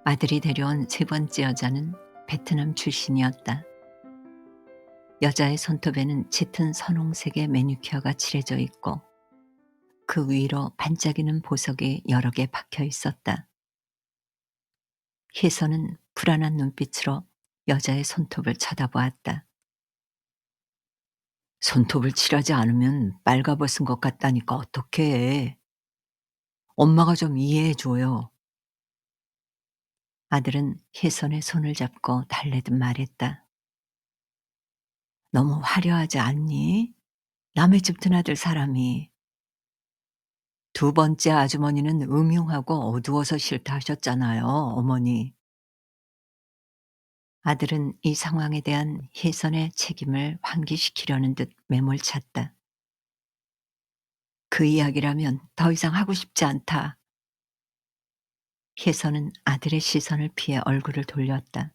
아들이 데려온 세 번째 여자는 베트남 출신이었다. 여자의 손톱에는 짙은 선홍색의 매니큐어가 칠해져 있고 그 위로 반짝이는 보석이 여러 개 박혀 있었다. 혜선은 불안한 눈빛으로 여자의 손톱을 쳐다보았다. 손톱을 칠하지 않으면 빨가벗은 것 같다니까 어떡해. 엄마가 좀 이해해줘요. 아들은 혜선의 손을 잡고 달래듯 말했다. 너무 화려하지 않니? 남의 집 드나들 사람이. 두 번째 아주머니는 음흉하고 어두워서 싫다 하셨잖아요, 어머니. 아들은 이 상황에 대한 혜선의 책임을 환기시키려는 듯 매몰찼다. 그 이야기라면 더 이상 하고 싶지 않다. 혜선은 아들의 시선을 피해 얼굴을 돌렸다.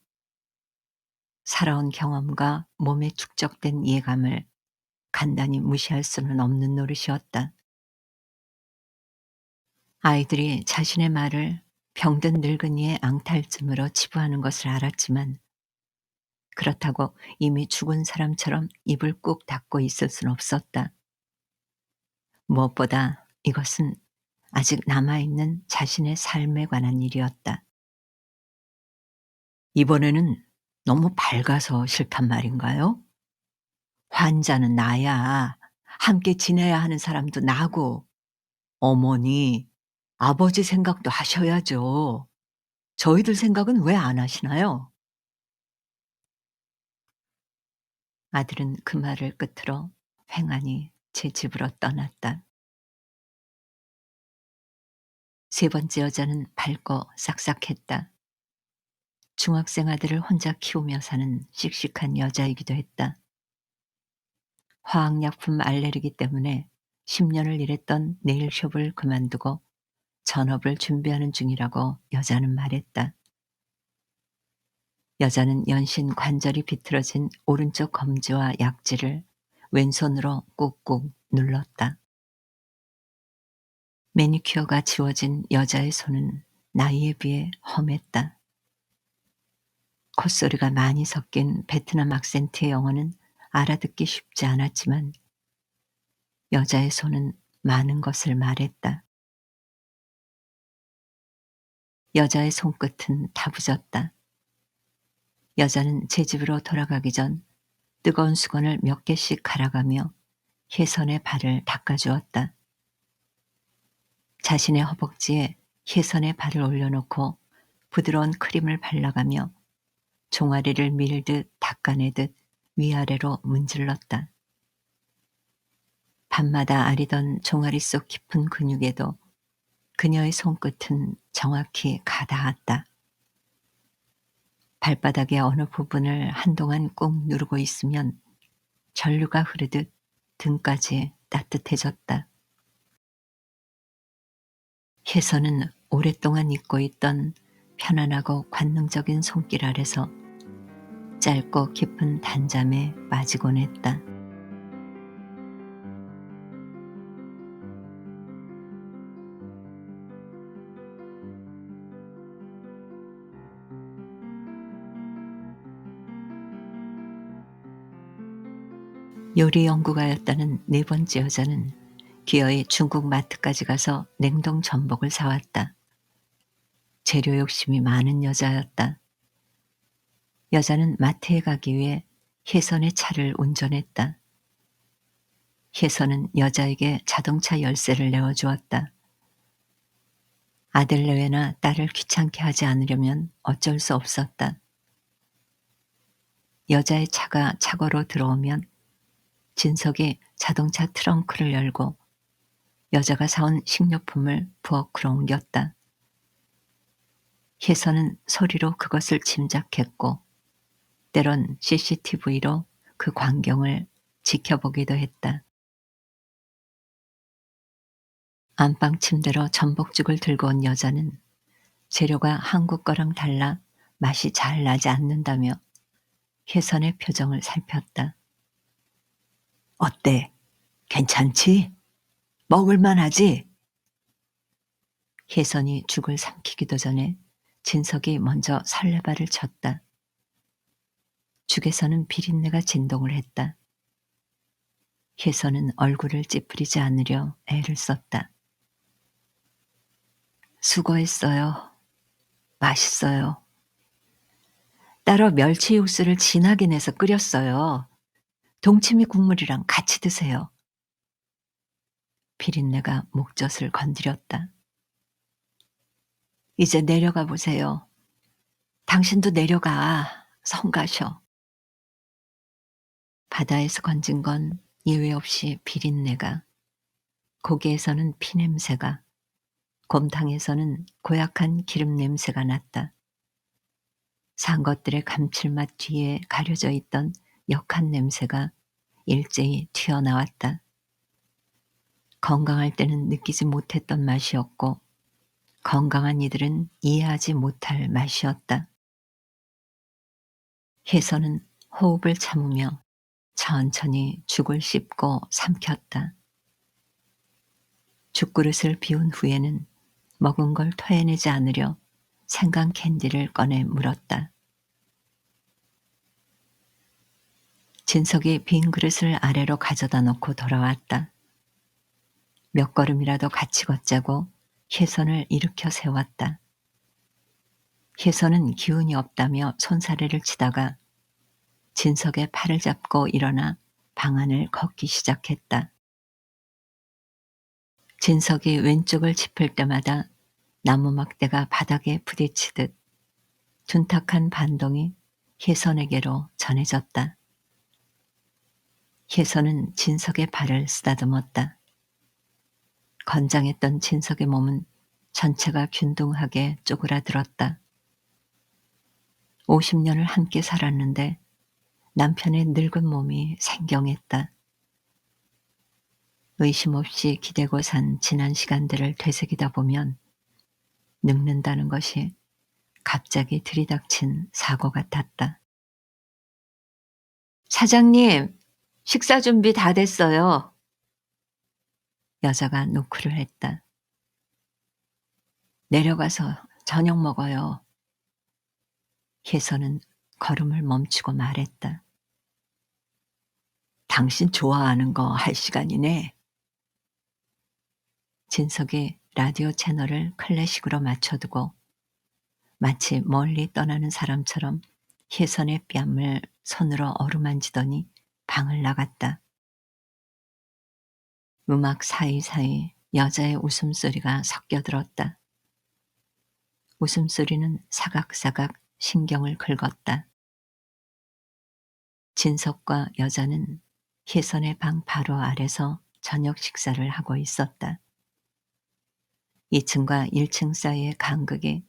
살아온 경험과 몸에 축적된 이해감을 간단히 무시할 수는 없는 노릇이었다. 아이들이 자신의 말을 병든 늙은이의 앙탈쯤으로 치부하는 것을 알았지만 그렇다고 이미 죽은 사람처럼 입을 꾹 닫고 있을 순 없었다. 무엇보다 이것은 아직 남아있는 자신의 삶에 관한 일이었다. 이번에는 너무 밝아서 싫단 말인가요? 환자는 나야. 함께 지내야 하는 사람도 나고. 어머니, 아버지 생각도 하셔야죠. 저희들 생각은 왜 안 하시나요? 아들은 그 말을 끝으로 횡하니 제 집으로 떠났다. 세 번째 여자는 밝고 싹싹했다. 중학생 아들을 혼자 키우며 사는 씩씩한 여자이기도 했다. 화학약품 알레르기 때문에 10년을 일했던 네일숍을 그만두고 전업을 준비하는 중이라고 여자는 말했다. 여자는 연신 관절이 비틀어진 오른쪽 검지와 약지를 왼손으로 꾹꾹 눌렀다. 매니큐어가 지워진 여자의 손은 나이에 비해 험했다. 콧소리가 많이 섞인 베트남 악센트의 영어는 알아듣기 쉽지 않았지만 여자의 손은 많은 것을 말했다. 여자의 손끝은 다부졌다. 여자는 제 집으로 돌아가기 전 뜨거운 수건을 몇 개씩 갈아가며 혜선의 발을 닦아주었다. 자신의 허벅지에 혜선의 발을 올려놓고 부드러운 크림을 발라가며 종아리를 밀듯 닦아내듯 위아래로 문질렀다. 밤마다 아리던 종아리 속 깊은 근육에도 그녀의 손끝은 정확히 가닿았다. 발바닥의 어느 부분을 한동안 꾹 누르고 있으면 전류가 흐르듯 등까지 따뜻해졌다. 혜선은 오랫동안 잊고 있던 편안하고 관능적인 손길 아래서 짧고 깊은 단잠에 빠지곤 했다. 요리 연구가였다는 네 번째 여자는 기어이 중국 마트까지 가서 냉동 전복을 사왔다. 재료 욕심이 많은 여자였다. 여자는 마트에 가기 위해 혜선의 차를 운전했다. 혜선은 여자에게 자동차 열쇠를 내어주었다. 아들 내외나 딸을 귀찮게 하지 않으려면 어쩔 수 없었다. 여자의 차가 차고로 들어오면 진석이 자동차 트렁크를 열고 여자가 사온 식료품을 부엌으로 옮겼다. 혜선은 소리로 그것을 짐작했고 때론 CCTV로 그 광경을 지켜보기도 했다. 안방 침대로 전복죽을 들고 온 여자는 재료가 한국 거랑 달라 맛이 잘 나지 않는다며 혜선의 표정을 살폈다. 어때? 괜찮지? 먹을만하지? 혜선이 죽을 삼키기도 전에 진석이 먼저 설레발을 쳤다. 죽에서는 비린내가 진동을 했다. 혜선은 얼굴을 찌푸리지 않으려 애를 썼다. 수고했어요. 맛있어요. 따로 멸치 육수를 진하게 내서 끓였어요. 동치미 국물이랑 같이 드세요. 비린내가 목젖을 건드렸다. 이제 내려가 보세요. 당신도 내려가. 성가셔. 바다에서 건진 건 예외 없이 비린내가, 고기에서는 피냄새가, 곰탕에서는 고약한 기름 냄새가 났다. 산 것들의 감칠맛 뒤에 가려져 있던 역한 냄새가 일제히 튀어나왔다. 건강할 때는 느끼지 못했던 맛이었고 건강한 이들은 이해하지 못할 맛이었다. 혜선은 호흡을 참으며 천천히 죽을 씹고 삼켰다. 죽그릇을 비운 후에는 먹은 걸 토해내지 않으려 생강 캔디를 꺼내 물었다. 진석이 빈 그릇을 아래로 가져다 놓고 돌아왔다. 몇 걸음이라도 같이 걷자고 혜선을 일으켜 세웠다. 혜선은 기운이 없다며 손사래를 치다가 진석의 팔을 잡고 일어나 방 안을 걷기 시작했다. 진석이 왼쪽을 짚을 때마다 나무 막대가 바닥에 부딪히듯 둔탁한 반동이 혜선에게로 전해졌다. 혜선은 진석의 발을 쓰다듬었다. 건장했던 진석의 몸은 전체가 균등하게 쪼그라들었다. 50년을 함께 살았는데 남편의 늙은 몸이 생경했다. 의심 없이 기대고 산 지난 시간들을 되새기다 보면 늙는다는 것이 갑자기 들이닥친 사고 같았다. 사장님, 식사 준비 다 됐어요. 여자가 노크를 했다. 내려가서 저녁 먹어요. 혜선은 걸음을 멈추고 말했다. 당신 좋아하는 거 할 시간이네. 진석이 라디오 채널을 클래식으로 맞춰두고 마치 멀리 떠나는 사람처럼 혜선의 뺨을 손으로 어루만지더니 방을 나갔다. 음악 사이사이 여자의 웃음소리가 섞여들었다. 웃음소리는 사각사각 신경을 긁었다. 진석과 여자는 혜선의 방 바로 아래서 저녁 식사를 하고 있었다. 2층과 1층 사이의 간극이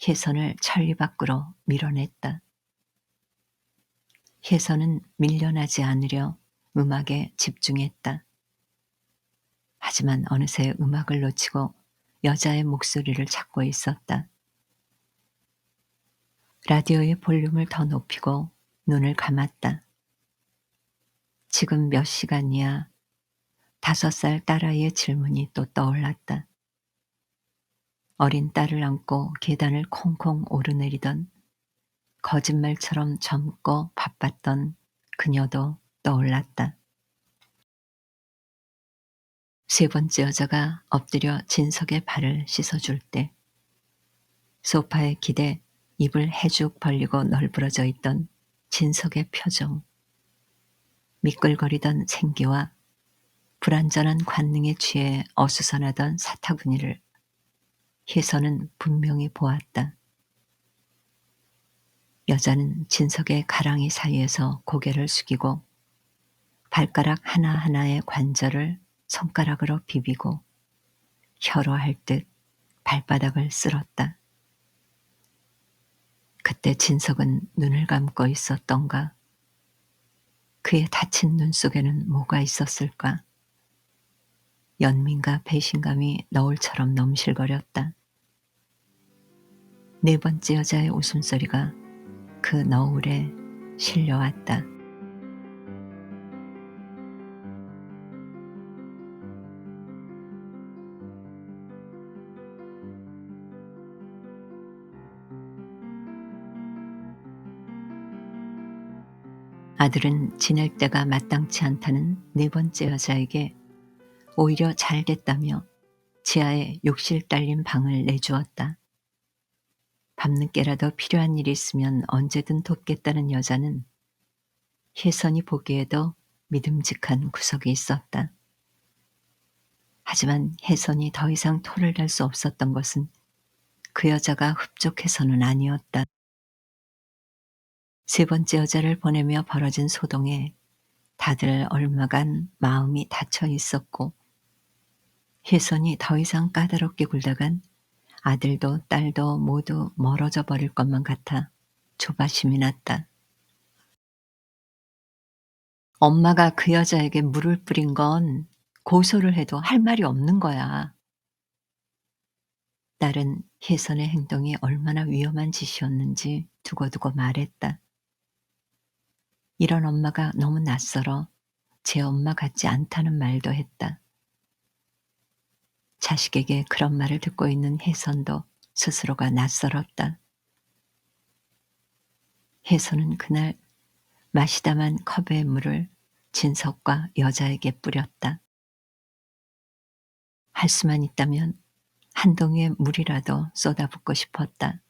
혜선을 천리 밖으로 밀어냈다. 혜선은 밀려나지 않으려 음악에 집중했다. 하지만 어느새 음악을 놓치고 여자의 목소리를 찾고 있었다. 라디오의 볼륨을 더 높이고 눈을 감았다. 지금 몇 시간이야? 5살 딸아이의 질문이 또 떠올랐다. 어린 딸을 안고 계단을 콩콩 오르내리던 거짓말처럼 젊고 바빴던 그녀도 떠올랐다. 세 번째 여자가 엎드려 진석의 발을 씻어줄 때 소파에 기대 입을 해죽 벌리고 널브러져 있던 진석의 표정, 미끌거리던 생기와 불완전한 관능에 취해 어수선하던 사타구니를 혜선은 분명히 보았다. 여자는 진석의 가랑이 사이에서 고개를 숙이고 발가락 하나하나의 관절을 손가락으로 비비고 혀로 할 듯 발바닥을 쓸었다. 그때 진석은 눈을 감고 있었던가? 그의 다친 눈 속에는 뭐가 있었을까? 연민과 배신감이 너울처럼 넘실거렸다. 네 번째 여자의 웃음소리가 그 너울에 실려왔다. 아들은 지낼 때가 마땅치 않다는 네 번째 여자에게 오히려 잘 됐다며 지하에 욕실 딸린 방을 내주었다. 밤늦게라도 필요한 일이 있으면 언제든 돕겠다는 여자는 혜선이 보기에도 믿음직한 구석이 있었다. 하지만 혜선이 더 이상 토를 달 수 없었던 것은 그 여자가 흡족해서는 아니었다. 세 번째 여자를 보내며 벌어진 소동에 다들 얼마간 마음이 닫혀 있었고, 혜선이 더 이상 까다롭게 굴다간 아들도 딸도 모두 멀어져 버릴 것만 같아 조바심이 났다. 엄마가 그 여자에게 물을 뿌린 건 고소를 해도 할 말이 없는 거야. 딸은 혜선의 행동이 얼마나 위험한 짓이었는지 두고두고 말했다. 이런 엄마가 너무 낯설어 제 엄마 같지 않다는 말도 했다. 자식에게 그런 말을 듣고 있는 혜선도 스스로가 낯설었다. 혜선은 그날 마시다만 컵의 물을 진석과 여자에게 뿌렸다. 할 수만 있다면 한 동이의 물이라도 쏟아붓고 싶었다.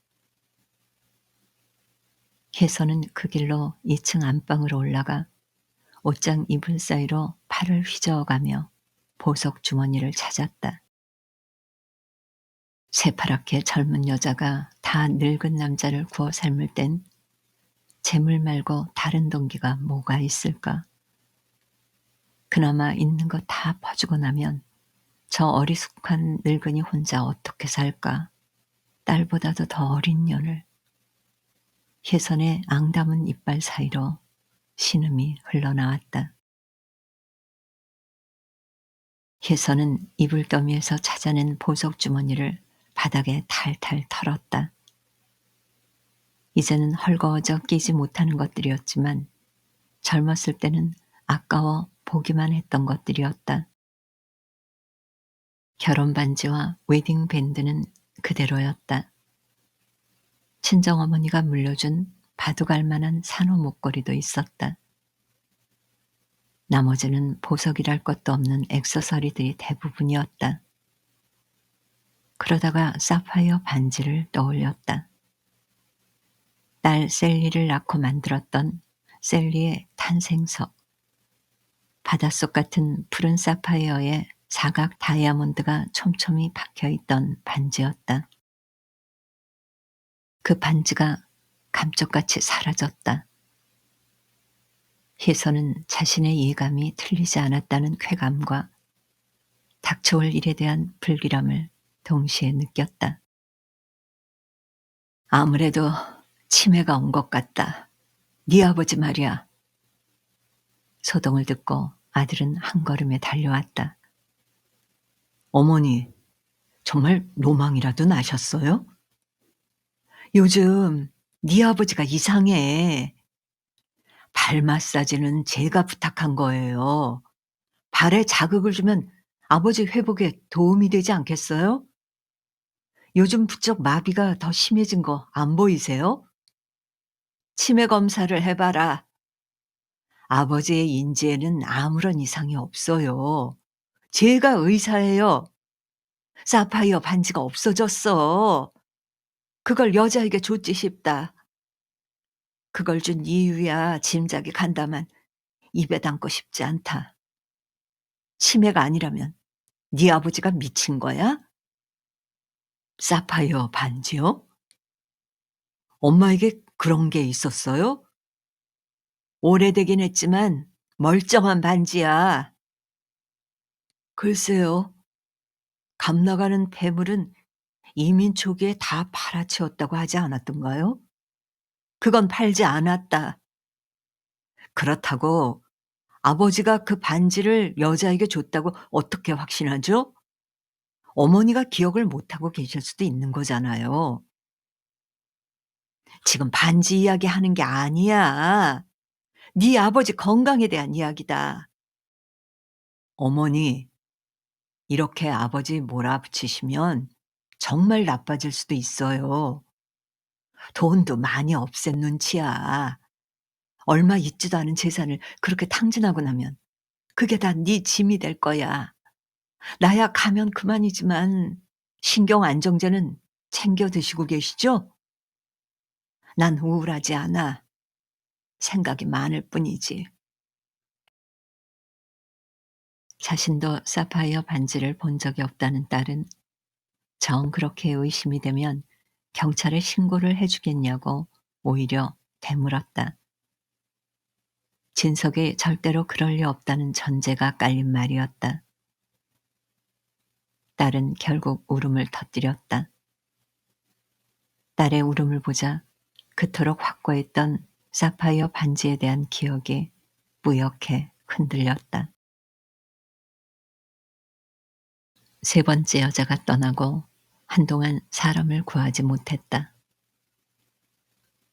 혜선은 그 길로 2층 안방으로 올라가 옷장 이불 사이로 팔을 휘저어가며 보석 주머니를 찾았다. 새파랗게 젊은 여자가 다 늙은 남자를 구워 삶을 땐 재물 말고 다른 동기가 뭐가 있을까? 그나마 있는 거 다 퍼주고 나면 저 어리숙한 늙은이 혼자 어떻게 살까? 딸보다도 더 어린 년을. 혜선의 앙담은 이빨 사이로 신음이 흘러나왔다. 혜선은 이불더미에서 찾아낸 보석 주머니를 바닥에 탈탈 털었다. 이제는 헐거워져 끼지 못하는 것들이었지만 젊었을 때는 아까워 보기만 했던 것들이었다. 결혼 반지와 웨딩 밴드는 그대로였다. 친정어머니가 물려준 바둑알 만한 산호 목걸이도 있었다. 나머지는 보석이랄 것도 없는 액세서리들이 대부분이었다. 그러다가 사파이어 반지를 떠올렸다. 딸 셀리를 낳고 만들었던 셀리의 탄생석. 바닷속 같은 푸른 사파이어에 사각 다이아몬드가 촘촘히 박혀있던 반지였다. 그 반지가 감쪽같이 사라졌다. 혜선은 자신의 예감이 틀리지 않았다는 쾌감과 닥쳐올 일에 대한 불길함을 동시에 느꼈다. 아무래도 치매가 온 것 같다. 네 아버지 말이야. 소동을 듣고 아들은 한 걸음에 달려왔다. 어머니, 정말 노망이라도 나셨어요? 요즘 네 아버지가 이상해. 발 마사지는 제가 부탁한 거예요. 발에 자극을 주면 아버지 회복에 도움이 되지 않겠어요? 요즘 부쩍 마비가 더 심해진 거 안 보이세요? 치매 검사를 해봐라. 아버지의 인지에는 아무런 이상이 없어요. 제가 의사예요. 사파이어 반지가 없어졌어. 그걸 여자에게 줬지 싶다. 그걸 준 이유야 짐작이 간다만 입에 담고 싶지 않다. 치매가 아니라면 네 아버지가 미친 거야? 사파이어 반지요? 엄마에게 그런 게 있었어요? 오래되긴 했지만 멀쩡한 반지야. 글쎄요. 감 나가는 폐물은 이민 초기에 다 팔아치웠다고 하지 않았던가요? 그건 팔지 않았다. 그렇다고 아버지가 그 반지를 여자에게 줬다고 어떻게 확신하죠? 어머니가 기억을 못하고 계실 수도 있는 거잖아요. 지금 반지 이야기 하는 게 아니야. 네 아버지 건강에 대한 이야기다. 어머니, 이렇게 아버지 몰아붙이시면 정말 나빠질 수도 있어요. 돈도 많이 없앤 눈치야. 얼마 있지도 않은 재산을 그렇게 탕진하고 나면 그게 다 네 짐이 될 거야. 나야 가면 그만이지만 신경 안정제는 챙겨 드시고 계시죠? 난 우울하지 않아. 생각이 많을 뿐이지. 자신도 사파이어 반지를 본 적이 없다는 딸은 정 그렇게 의심이 되면 경찰에 신고를 해 주겠냐고 오히려 되물었다. 진석이 절대로 그럴 리 없다는 전제가 깔린 말이었다. 딸은 결국 울음을 터뜨렸다. 딸의 울음을 보자 그토록 확고했던 사파이어 반지에 대한 기억이 뿌옇게 흔들렸다. 세 번째 여자가 떠나고 한동안 사람을 구하지 못했다.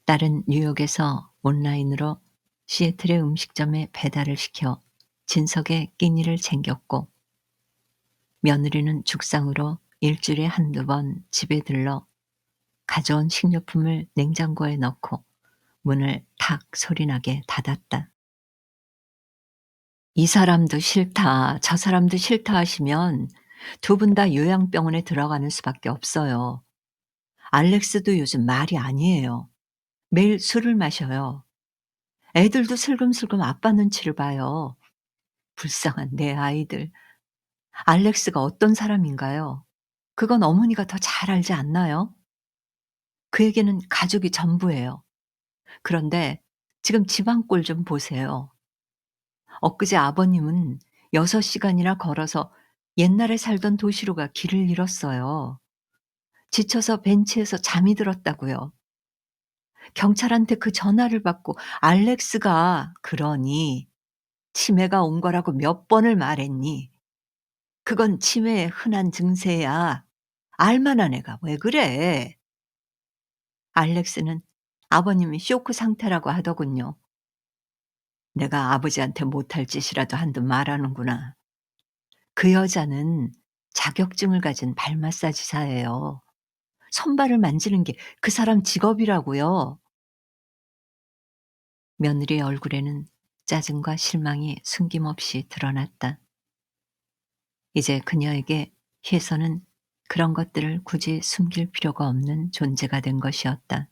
딸은 뉴욕에서 온라인으로 시애틀의 음식점에 배달을 시켜 진석의 끼니를 챙겼고, 며느리는 죽상으로 일주일에 한두 번 집에 들러 가져온 식료품을 냉장고에 넣고 문을 탁 소리나게 닫았다. 이 사람도 싫다, 저 사람도 싫다 하시면 두 분 다 요양병원에 들어가는 수밖에 없어요. 알렉스도 요즘 말이 아니에요. 매일 술을 마셔요. 애들도 슬금슬금 아빠 눈치를 봐요. 불쌍한 내 아이들. 알렉스가 어떤 사람인가요? 그건 어머니가 더 잘 알지 않나요? 그에게는 가족이 전부예요. 그런데 지금 집안 꼴 좀 보세요. 엊그제 아버님은 6시간이나 걸어서 옛날에 살던 도시로 가 길을 잃었어요. 지쳐서 벤치에서 잠이 들었다고요. 경찰한테 그 전화를 받고 알렉스가 그러니 치매가 온 거라고 몇 번을 말했니? 그건 치매의 흔한 증세야. 알만한 애가 왜 그래? 알렉스는 아버님이 쇼크 상태라고 하더군요. 내가 아버지한테 못할 짓이라도 한 듯 말하는구나. 그 여자는 자격증을 가진 발 마사지사예요. 손발을 만지는 게 그 사람 직업이라고요. 며느리의 얼굴에는 짜증과 실망이 숨김없이 드러났다. 이제 그녀에게 혜선은 그런 것들을 굳이 숨길 필요가 없는 존재가 된 것이었다.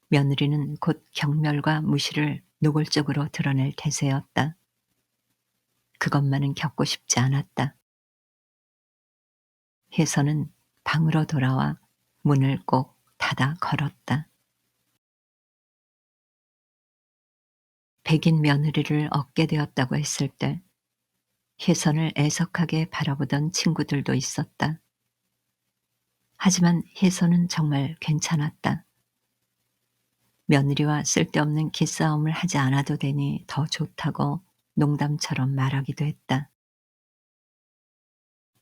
며느리는 곧 경멸과 무시를 노골적으로 드러낼 태세였다. 그것만은 겪고 싶지 않았다. 혜선은 방으로 돌아와 문을 꼭 닫아 걸었다. 백인 며느리를 얻게 되었다고 했을 때 혜선을 애석하게 바라보던 친구들도 있었다. 하지만 혜선은 정말 괜찮았다. 며느리와 쓸데없는 기싸움을 하지 않아도 되니 더 좋다고 농담처럼 말하기도 했다.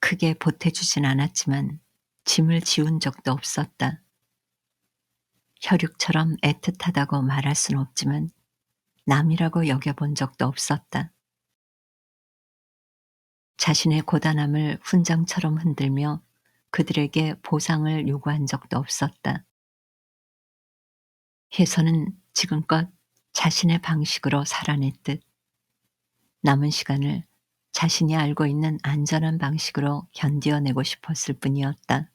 크게 보태주진 않았지만 짐을 지운 적도 없었다. 혈육처럼 애틋하다고 말할 수는 없지만 남이라고 여겨본 적도 없었다. 자신의 고단함을 훈장처럼 흔들며 그들에게 보상을 요구한 적도 없었다. 혜선은 지금껏 자신의 방식으로 살아냈듯 남은 시간을 자신이 알고 있는 안전한 방식으로 견뎌내고 싶었을 뿐이었다.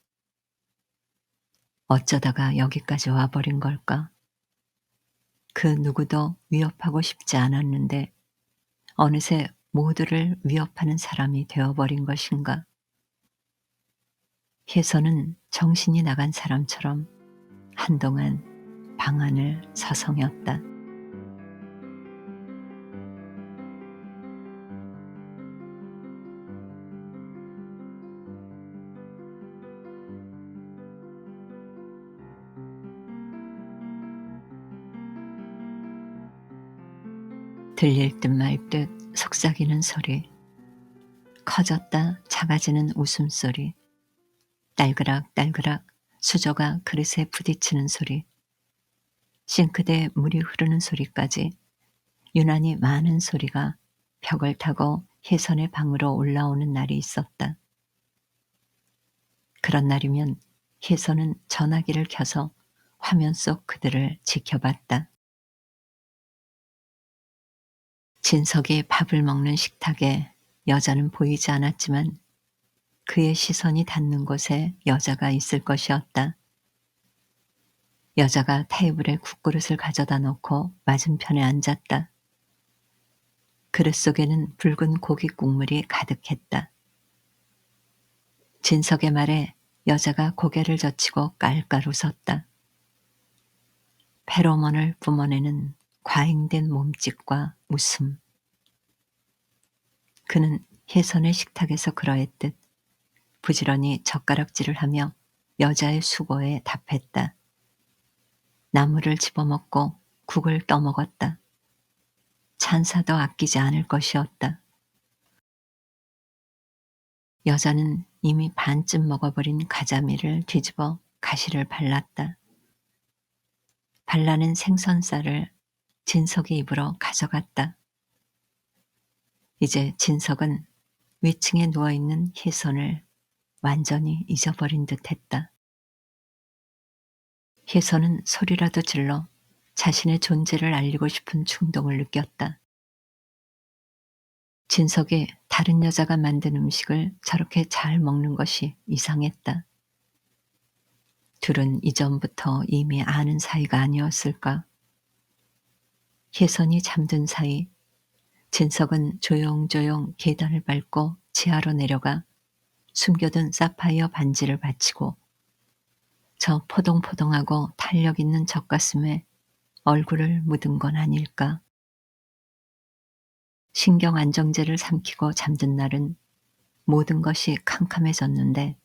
어쩌다가 여기까지 와버린 걸까? 그 누구도 위협하고 싶지 않았는데 어느새 모두를 위협하는 사람이 되어버린 것인가? 혜선은 정신이 나간 사람처럼 한동안 방안을 서성였다. 들릴 듯 말 듯 속삭이는 소리, 커졌다 작아지는 웃음소리, 딸그락딸그락 수저가 그릇에 부딪히는 소리, 싱크대에 물이 흐르는 소리까지 유난히 많은 소리가 벽을 타고 혜선의 방으로 올라오는 날이 있었다. 그런 날이면 혜선은 전화기를 켜서 화면 속 그들을 지켜봤다. 진석이 밥을 먹는 식탁에 여자는 보이지 않았지만 그의 시선이 닿는 곳에 여자가 있을 것이었다. 여자가 테이블에 국그릇을 가져다 놓고 맞은편에 앉았다. 그릇 속에는 붉은 고기 국물이 가득했다. 진석의 말에 여자가 고개를 젖히고 깔깔 웃었다. 페로몬을 뿜어내는 과잉된 몸짓과 웃음. 그는 혜선의 식탁에서 그러했듯 부지런히 젓가락질을 하며 여자의 수고에 답했다. 나물을 집어먹고 국을 떠먹었다. 찬사도 아끼지 않을 것이었다. 여자는 이미 반쯤 먹어버린 가자미를 뒤집어 가시를 발랐다. 발라낸 생선살을 진석의 입으로 가져갔다. 이제 진석은 위층에 누워있는 혜선을 완전히 잊어버린 듯했다. 혜선은 소리라도 질러 자신의 존재를 알리고 싶은 충동을 느꼈다. 진석이 다른 여자가 만든 음식을 저렇게 잘 먹는 것이 이상했다. 둘은 이전부터 이미 아는 사이가 아니었을까. 혜선이 잠든 사이 진석은 조용조용 계단을 밟고 지하로 내려가 숨겨둔 사파이어 반지를 받치고 저 포동포동하고 탄력 있는 젖가슴에 얼굴을 묻은 건 아닐까. 신경 안정제를 삼키고 잠든 날은 모든 것이 캄캄해졌는데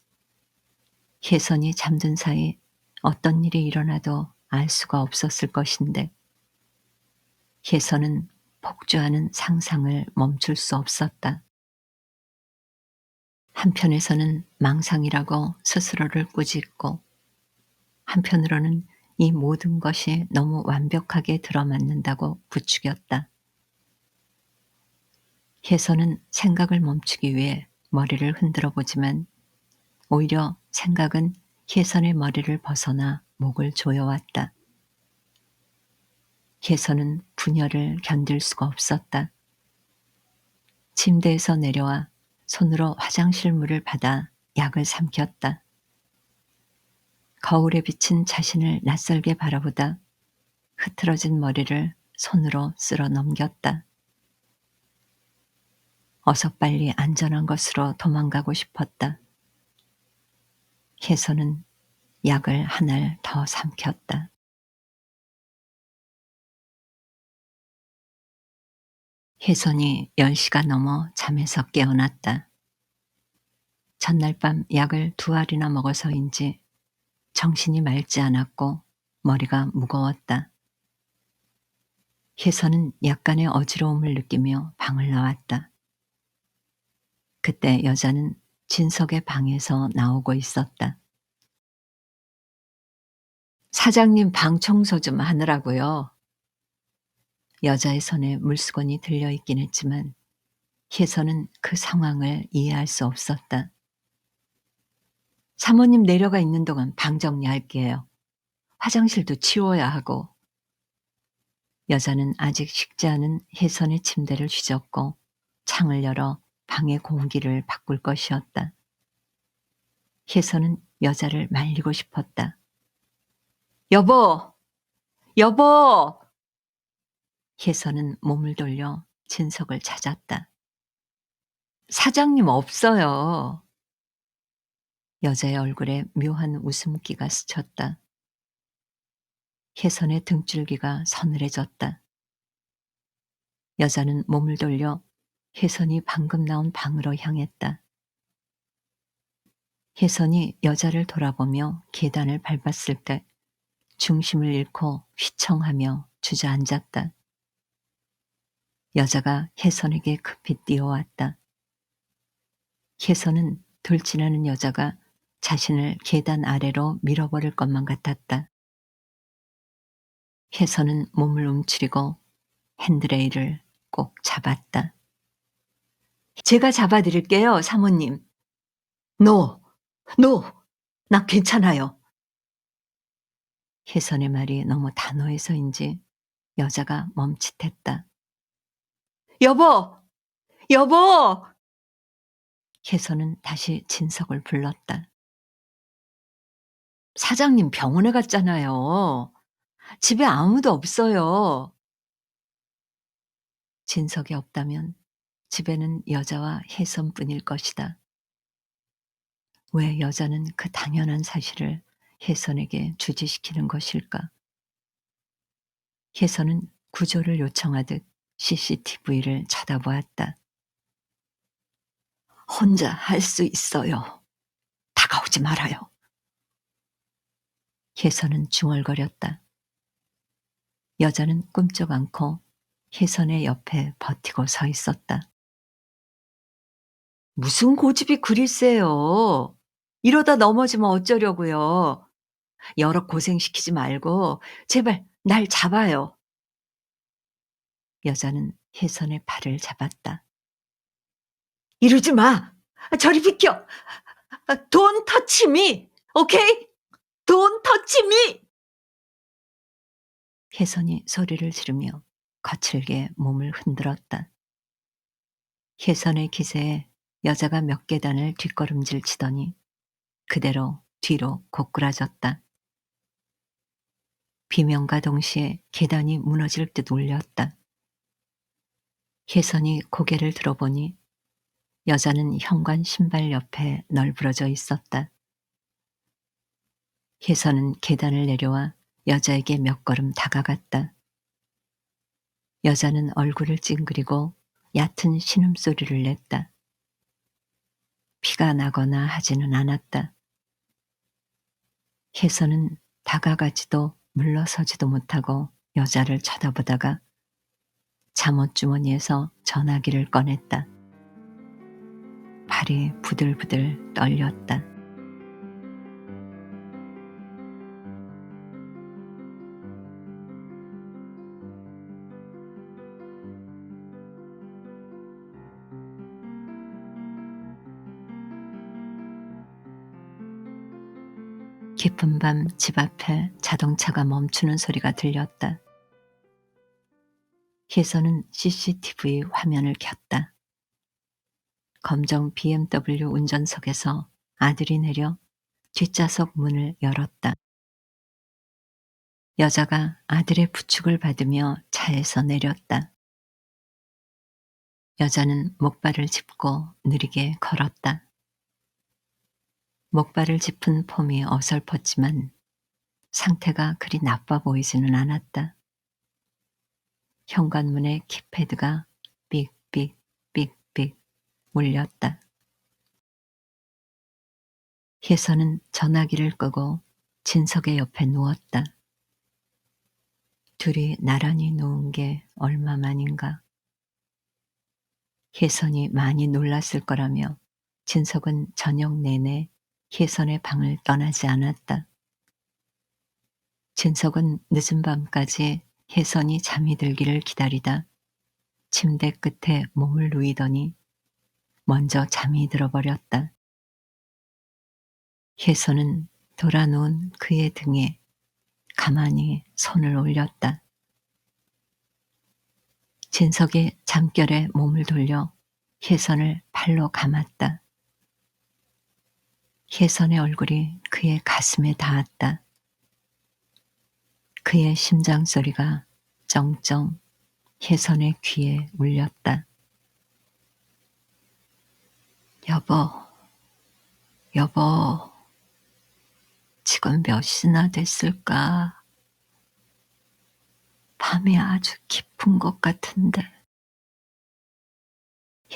혜선이 잠든 사이 어떤 일이 일어나도 알 수가 없었을 것인데 혜선은 폭주하는 상상을 멈출 수 없었다. 한편에서는 망상이라고 스스로를 꾸짖고 한편으로는 이 모든 것이 너무 완벽하게 들어맞는다고 부추겼다. 혜선은 생각을 멈추기 위해 머리를 흔들어 보지만 오히려 생각은 혜선의 머리를 벗어나 목을 조여왔다. 혜선은 분열을 견딜 수가 없었다. 침대에서 내려와 손으로 화장실 물을 받아 약을 삼켰다. 거울에 비친 자신을 낯설게 바라보다 흐트러진 머리를 손으로 쓸어 넘겼다. 어서 빨리 안전한 곳으로 도망가고 싶었다. 혜선은 약을 한 알 더 삼켰다. 혜선이 10시가 넘어 잠에서 깨어났다. 전날 밤 약을 2알이나 먹어서인지 정신이 맑지 않았고 머리가 무거웠다. 혜선은 약간의 어지러움을 느끼며 방을 나왔다. 그때 여자는 진석의 방에서 나오고 있었다. 사장님 방 청소 좀 하느라고요. 여자의 손에 물수건이 들려있긴 했지만 혜선은 그 상황을 이해할 수 없었다. 사모님 내려가 있는 동안 방 정리할게요. 화장실도 치워야 하고. 여자는 아직 식지 않은 혜선의 침대를 휘젓고 창을 열어 방의 공기를 바꿀 것이었다. 혜선은 여자를 말리고 싶었다. 여보! 여보! 혜선은 몸을 돌려 진석을 찾았다. 사장님 없어요. 여자의 얼굴에 묘한 웃음기가 스쳤다. 혜선의 등줄기가 서늘해졌다. 여자는 몸을 돌려 혜선이 방금 나온 방으로 향했다. 혜선이 여자를 돌아보며 계단을 밟았을 때 중심을 잃고 휘청하며 주저앉았다. 여자가 혜선에게 급히 뛰어왔다. 혜선은 돌진하는 여자가 자신을 계단 아래로 밀어버릴 것만 같았다. 혜선은 몸을 움츠리고 핸드레일을 꼭 잡았다. 제가 잡아드릴게요, 사모님. 노! 노! 나 괜찮아요. 혜선의 말이 너무 단호해서인지 여자가 멈칫했다. 여보! 여보! 혜선은 다시 진석을 불렀다. 사장님 병원에 갔잖아요. 집에 아무도 없어요. 진석이 없다면 집에는 여자와 혜선뿐일 것이다. 왜 여자는 그 당연한 사실을 혜선에게 주지시키는 것일까? 혜선은 구조를 요청하듯 CCTV를 쳐다보았다. 혼자 할 수 있어요. 다가오지 말아요. 혜선은 중얼거렸다. 여자는 꿈쩍 않고 혜선의 옆에 버티고 서 있었다. 무슨 고집이 그리 세요. 이러다 넘어지면 어쩌려고요. 여러 고생시키지 말고 제발 날 잡아요. 여자는 혜선의 팔을 잡았다. 이러지 마. 저리 비켜. Don't touch me. 오케이? Don't touch me. 혜선이 소리를 지르며 거칠게 몸을 흔들었다. 혜선의 기세에 여자가 몇 계단을 뒷걸음질 치더니 그대로 뒤로 고꾸라졌다. 비명과 동시에 계단이 무너질 듯 울렸다. 혜선이 고개를 들어보니 여자는 현관 신발 옆에 널브러져 있었다. 혜선은 계단을 내려와 여자에게 몇 걸음 다가갔다. 여자는 얼굴을 찡그리고 얕은 신음소리를 냈다. 피가 나거나 하지는 않았다. 혜선은 다가가지도 물러서지도 못하고 여자를 쳐다보다가 잠옷주머니에서 전화기를 꺼냈다. 발이 부들부들 떨렸다. 깊은 밤 집 앞에 자동차가 멈추는 소리가 들렸다. 혜선은 CCTV 화면을 켰다. 검정 BMW 운전석에서 아들이 내려 뒷좌석 문을 열었다. 여자가 아들의 부축을 받으며 차에서 내렸다. 여자는 목발을 짚고 느리게 걸었다. 목발을 짚은 폼이 어설펐지만 상태가 그리 나빠 보이지는 않았다. 현관문의 키패드가 삑삑 삑삑 울렸다. 혜선은 전화기를 끄고 진석의 옆에 누웠다. 둘이 나란히 누운 게 얼마만인가. 혜선이 많이 놀랐을 거라며 진석은 저녁 내내 혜선의 방을 떠나지 않았다. 진석은 늦은 밤까지 혜선이 잠이 들기를 기다리다 침대 끝에 몸을 누이더니 먼저 잠이 들어버렸다. 혜선은 돌아누운 그의 등에 가만히 손을 올렸다. 진석이 잠결에 몸을 돌려 혜선을 팔로 감았다. 혜선의 얼굴이 그의 가슴에 닿았다. 그의 심장 소리가 쩡쩡 혜선의 귀에 울렸다. 여보, 여보, 지금 몇 시나 됐을까? 밤이 아주 깊은 것 같은데.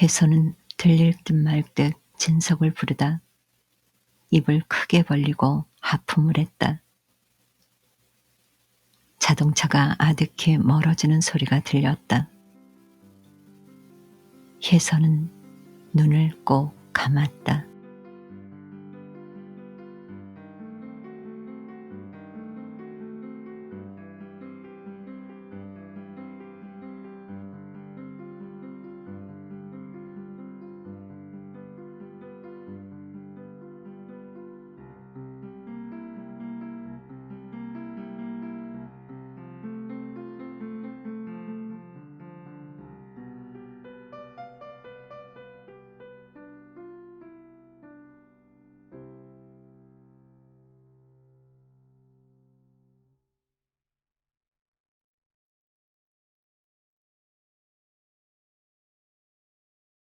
혜선은 들릴 듯 말 듯 진석을 부르다 입을 크게 벌리고 하품을 했다. 자동차가 아득히 멀어지는 소리가 들렸다. 혜선은 눈을 꼭 감았다.